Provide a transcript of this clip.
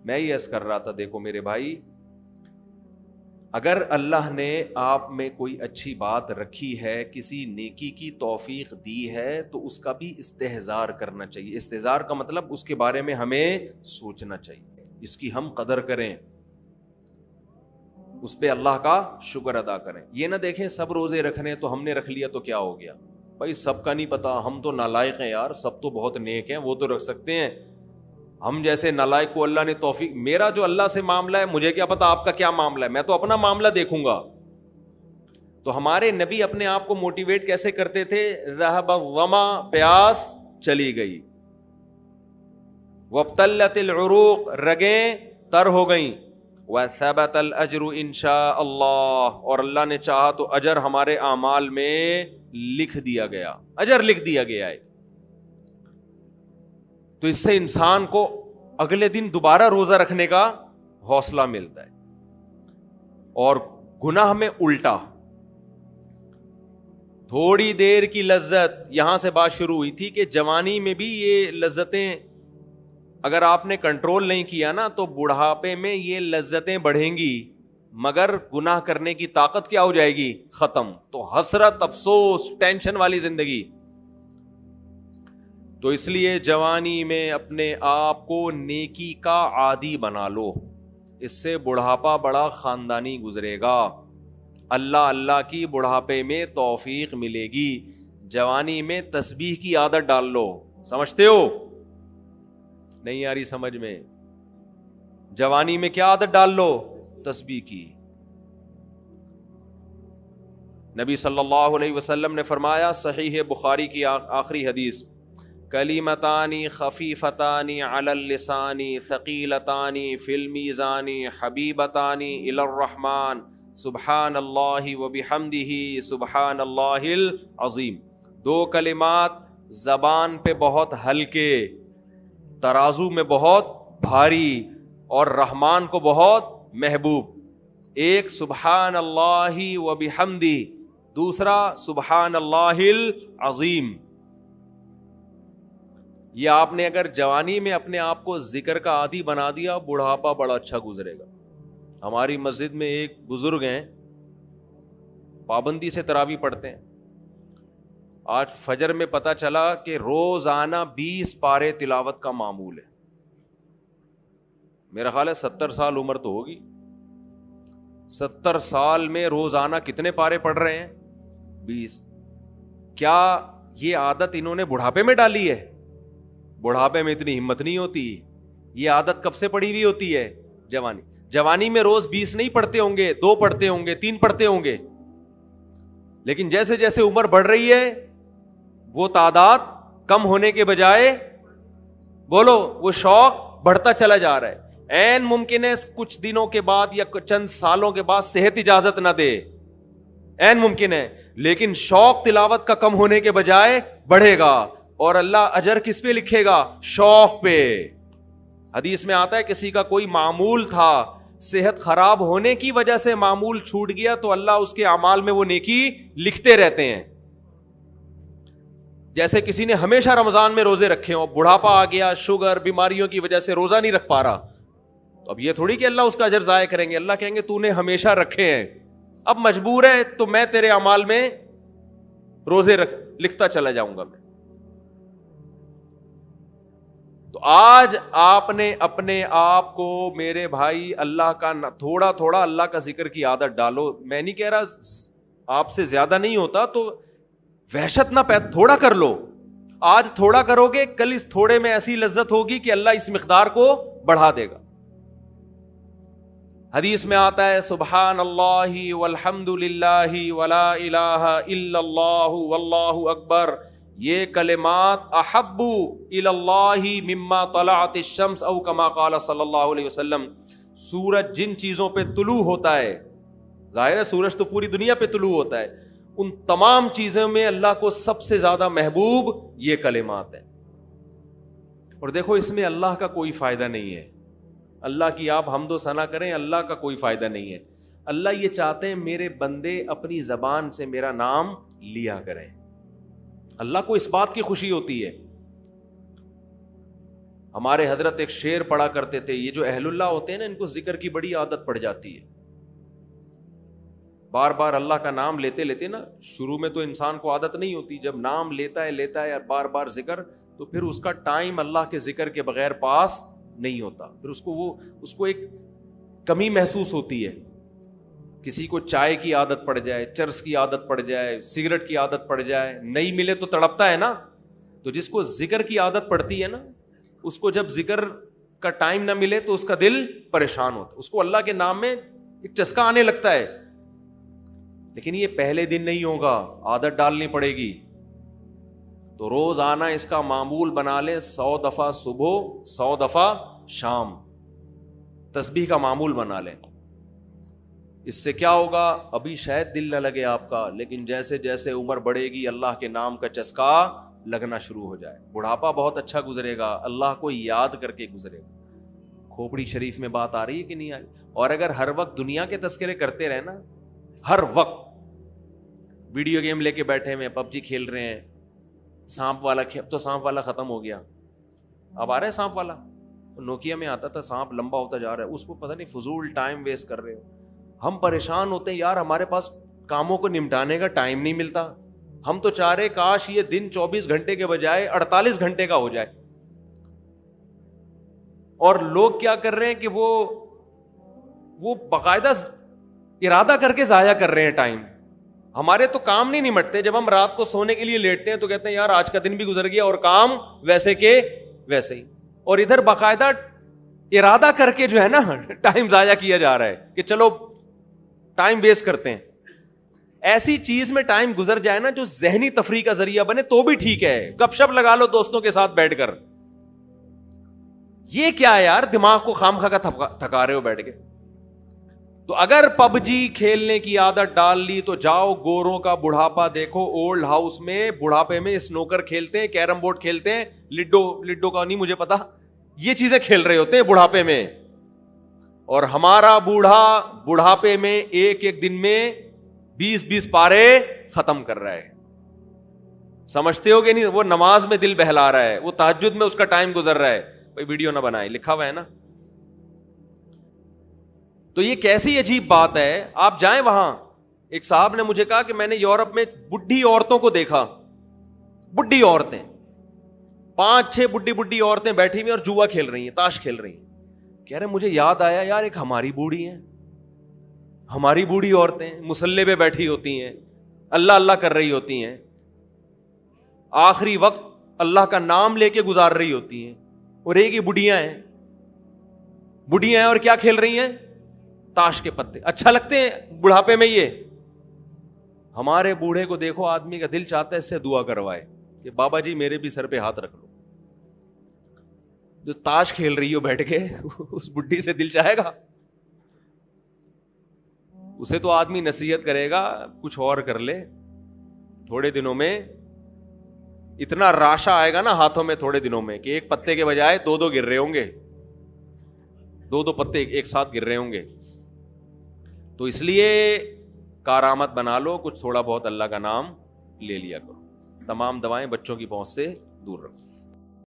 میں یہ عرض کر رہا تھا، دیکھو میرے بھائی، اگر اللہ نے آپ میں کوئی اچھی بات رکھی ہے، کسی نیکی کی توفیق دی ہے، تو اس کا بھی استحضار کرنا چاہیے۔ استحضار کا مطلب اس کے بارے میں ہمیں سوچنا چاہیے، اس کی ہم قدر کریں، اس پہ اللہ کا شکر ادا کریں۔ یہ نہ دیکھیں سب روزے رکھنے تو ہم نے رکھ لیا تو کیا ہو گیا، بھائی سب کا نہیں پتا، ہم تو نالائق ہیں یار، سب تو بہت نیک ہیں، وہ تو رکھ سکتے ہیں، ہم جیسے نالائق کو اللہ نے توفیق۔ میرا جو اللہ سے معاملہ ہے، مجھے کیا پتا آپ کا کیا معاملہ ہے، میں تو اپنا معاملہ دیکھوں گا۔ تو ہمارے نبی اپنے آپ کو موٹیویٹ کیسے کرتے تھے؟ رہب الظما، پیاس چلی گئی، وابتلت العروق، رگیں تر ہو گئیں، وثبت الاجر انشاء اللہ، اور اللہ نے چاہا تو اجر ہمارے اعمال میں لکھ دیا گیا، اجر لکھ دیا گیا ہے۔ تو اس سے انسان کو اگلے دن دوبارہ روزہ رکھنے کا حوصلہ ملتا ہے۔ اور گناہ میں الٹا، تھوڑی دیر کی لذت، یہاں سے بات شروع ہوئی تھی کہ جوانی میں بھی یہ لذتیں اگر آپ نے کنٹرول نہیں کیا نا تو بڑھاپے میں یہ لذتیں بڑھیں گی، مگر گناہ کرنے کی طاقت کیا ہو جائے گی؟ ختم۔ تو حسرت، افسوس، ٹینشن والی زندگی۔ تو اس لیے جوانی میں اپنے آپ کو نیکی کا عادی بنا لو، اس سے بڑھاپا بڑا خاندانی گزرے گا، اللہ اللہ کی بڑھاپے میں توفیق ملے گی۔ جوانی میں تسبیح کی عادت ڈال لو، سمجھتے ہو؟ نہیں آ رہی سمجھ میں؟ جوانی میں کیا عادت ڈال لو؟ تسبیح کی۔ نبی صلی اللہ علیہ وسلم نے فرمایا، صحیح بخاری کی آخری حدیث، کلیمتانی خفیفتانی علی اللسانی ثقیلتانی فی المیزان حبیبتانی الی الرحمن سبحان اللہ وبحمدہ سبحان اللہ العظیم۔ دو کلمات زبان پہ بہت ہلکے، ترازو میں بہت بھاری، اور رحمان کو بہت محبوب۔ ایک سبحان اللہ وبحمدہ، دوسرا سبحان اللہ العظیم۔ یہ آپ نے اگر جوانی میں اپنے آپ کو ذکر کا عادی بنا دیا، بڑھاپا بڑا اچھا گزرے گا۔ ہماری مسجد میں ایک بزرگ ہیں، پابندی سے تراویح پڑھتے ہیں، آج فجر میں پتا چلا کہ روزانہ 20 پارے تلاوت کا معمول ہے۔ میرا خیال ہے 70 سال عمر تو ہوگی، 70 سال میں روزانہ کتنے پارے پڑھ رہے ہیں؟ 20۔ کیا یہ عادت انہوں نے بڑھاپے میں ڈالی ہے؟ بڑھاپے میں اتنی ہمت نہیں ہوتی، یہ عادت کب سے پڑی ہوئی ہوتی ہے؟ جوانی میں روز 20 نہیں پڑھتے ہوں گے، 2 پڑھتے ہوں گے، 3 پڑھتے ہوں گے، لیکن جیسے جیسے عمر بڑھ رہی ہے وہ تعداد کم ہونے کے بجائے بولو وہ شوق بڑھتا چلا جا رہا ہے۔ عین ممکن ہے کچھ دنوں کے بعد یا چند سالوں کے بعد صحت اجازت نہ دے، عین ممکن ہے، لیکن شوق تلاوت کا کم ہونے کے بجائے بڑھے گا، اور اللہ اجر کس پہ لکھے گا؟ شوق پہ۔ حدیث میں آتا ہے کسی کا کوئی معمول تھا، صحت خراب ہونے کی وجہ سے معمول چھوٹ گیا تو اللہ اس کے اعمال میں وہ نیکی لکھتے رہتے ہیں۔ جیسے کسی نے ہمیشہ رمضان میں روزے رکھے ہوں، بڑھاپا آ گیا، شوگر، بیماریوں کی وجہ سے روزہ نہیں رکھ پا رہا، تو اب یہ تھوڑی کہ اللہ اس کا اجر ضائع کریں گے، اللہ کہیں گے تو نے ہمیشہ رکھے ہیں، اب مجبور ہے تو میں تیرے اعمال میں روزے لکھتا چلا جاؤں گا میں۔ تو آج آپ نے اپنے آپ کو میرے بھائی اللہ کا تھوڑا تھوڑا اللہ کا ذکر کی عادت ڈالو۔ میں نہیں کہہ رہا آپ سے زیادہ نہیں ہوتا تو وحشت نہ تھوڑا کر لو، آج تھوڑا کرو گے، کل اس تھوڑے میں ایسی لذت ہوگی کہ اللہ اس مقدار کو بڑھا دے گا۔ حدیث میں آتا ہے سبحان اللہ والحمد للہ ولا الہ الا اللہ واللہ اکبر، یہ کلمات احب الی اللہ مما طلعت الشمس او کما قال صلی اللہ علیہ وسلم۔ سورج جن چیزوں پہ طلوع ہوتا ہے، ظاہر ہے سورج تو پوری دنیا پہ طلوع ہوتا ہے، ان تمام چیزوں میں اللہ کو سب سے زیادہ محبوب یہ کلمات ہیں۔ اور دیکھو اس میں اللہ کا کوئی فائدہ نہیں ہے، اللہ کی آپ حمد و ثنا کریں، اللہ کا کوئی فائدہ نہیں ہے۔ اللہ یہ چاہتے ہیں میرے بندے اپنی زبان سے میرا نام لیا کریں، اللہ کو اس بات کی خوشی ہوتی ہے۔ ہمارے حضرت ایک شعر پڑھا کرتے تھے, یہ جو اہل اللہ ہوتے ہیں نا, ان کو ذکر کی بڑی عادت پڑ جاتی ہے, بار بار اللہ کا نام لیتے لیتے نا, شروع میں تو انسان کو عادت نہیں ہوتی, جب نام لیتا ہے اور بار بار ذکر, تو پھر اس کا ٹائم اللہ کے ذکر کے بغیر پاس نہیں ہوتا, پھر اس کو ایک کمی محسوس ہوتی ہے. کسی کو چائے کی عادت پڑ جائے, چرس کی عادت پڑ جائے, سگریٹ کی عادت پڑ جائے, نہیں ملے تو تڑپتا ہے نا. تو جس کو ذکر کی عادت پڑتی ہے نا, اس کو جب ذکر کا ٹائم نہ ملے تو اس کا دل پریشان ہوتا ہے, اس کو اللہ کے نام میں ایک چسکا آنے لگتا ہے. لیکن یہ پہلے دن نہیں ہوگا, عادت ڈالنی پڑے گی. تو روز آنا اس کا معمول بنا لیں, 100 دفعہ صبح 100 دفعہ شام تسبیح کا معمول بنا لیں. اس سے کیا ہوگا, ابھی شاید دل نہ لگے آپ کا, لیکن جیسے جیسے عمر بڑھے گی اللہ کے نام کا چسکا لگنا شروع ہو جائے. بڑھاپا بہت اچھا گزرے گا, اللہ کو یاد کر کے گزرے گا. کھوپڑی شریف میں بات آ رہی ہے کہ نہیں آ رہی؟ اور اگر ہر وقت دنیا کے تذکرے کرتے رہے نا, ہر وقت ویڈیو گیم لے کے بیٹھے ہوئے, پب جی کھیل رہے ہیں, سانپ والا, اب تو سانپ والا ختم ہو گیا, اب آ رہا ہے سانپ والا, نوکیا میں آتا تھا, سانپ لمبا ہوتا جا رہا ہے, اس کو پتہ نہیں فضول ٹائم ویسٹ کر رہے ہو. ہم پریشان ہوتے ہیں یار, ہمارے پاس کاموں کو نمٹانے کا ٹائم نہیں ملتا. ہم تو چاہ رہے کاش یہ دن 24 گھنٹے کے بجائے 48 گھنٹے کا ہو جائے. اور لوگ کیا کر رہے ہیں کہ وہ باقاعدہ ارادہ کر کے ضائع کر رہے ہیں ٹائم. ہمارے تو کام نہیں نمٹتے, جب ہم رات کو سونے کے لیے لیٹتے ہیں تو کہتے ہیں یار آج کا دن بھی گزر گیا اور کام ویسے کے ویسے ہی. اور ادھر باقاعدہ ارادہ کر کے جو ہے نا ٹائم ضائع کیا جا رہا ہے کہ چلو ٹائم ویسٹ کرتے ہیں. ایسی چیز میں ٹائم گزر جائے نا جو ذہنی تفریح کا ذریعہ بنے تو بھی ٹھیک ہے, گپ شپ لگا لو دوستوں کے ساتھ بیٹھ کر. یہ کیا ہے یار, دماغ کو خام خواہ کا تھکا رہے ہو بیٹھ کے. تو اگر پب جی کھیلنے کی عادت ڈال لی تو جاؤ گوروں کا بڑھاپا دیکھو, اولڈ ہاؤس میں بڑھاپے میں سنوکر کھیلتے ہیں, کیرم بورڈ کھیلتے ہیں, لڈو کا نہیں مجھے پتا, یہ چیزیں کھیل رہے ہوتے ہیں بڑھاپے میں. اور ہمارا بوڑھا بڑھاپے میں ایک ایک دن میں 20 پارے ختم کر رہا ہے. سمجھتے ہو کہ نہیں, وہ نماز میں دل بہلا رہا ہے, وہ تہجد میں اس کا ٹائم گزر رہا ہے. بھائی ویڈیو نہ بنائے, لکھا ہوا ہے نا. تو یہ کیسی عجیب بات ہے. آپ جائیں وہاں, ایک صاحب نے مجھے کہا کہ میں نے یورپ میں بڈھی عورتوں کو دیکھا, بڈھی عورتیں 5-6 بڈھی عورتیں بیٹھی ہوئی اور جوا کھیل رہی ہیں, تاش کھیل رہی ہیں. کہہ رہے مجھے یاد آیا یار ایک ہماری بوڑھی ہیں, ہماری بوڑھی عورتیں مصلے پہ بیٹھی ہوتی ہیں, اللہ اللہ کر رہی ہوتی ہیں, آخری وقت اللہ کا نام لے کے گزار رہی ہوتی ہیں. اور ایک ہی بڑھیاں ہیں اور کیا کھیل رہی ہیں, تاش کے پتے. اچھا لگتے ہیں بڑھاپے میں یہ. ہمارے بوڑھے کو دیکھو, آدمی کا دل چاہتا ہے اس سے دعا کروائے کہ بابا جی میرے بھی سر پہ ہاتھ رکھ لو. جو تاش کھیل رہی ہو بیٹھ کے اس بڈھی سے دل چاہے گا؟ اسے تو آدمی نصیحت کرے گا کچھ اور کر لے. تھوڑے دنوں میں اتنا راشا آئے گا نا ہاتھوں میں تھوڑے دنوں میں کہ ایک پتے کے بجائے 2 گر رہے ہوں گے, 2 پتے ایک ساتھ گر رہے ہوں گے. تو اس لیے کارآمد بنا لو, کچھ تھوڑا بہت اللہ کا نام لے لیا کرو. تمام دوائیں بچوں کی پہنچ سے دور رکھو.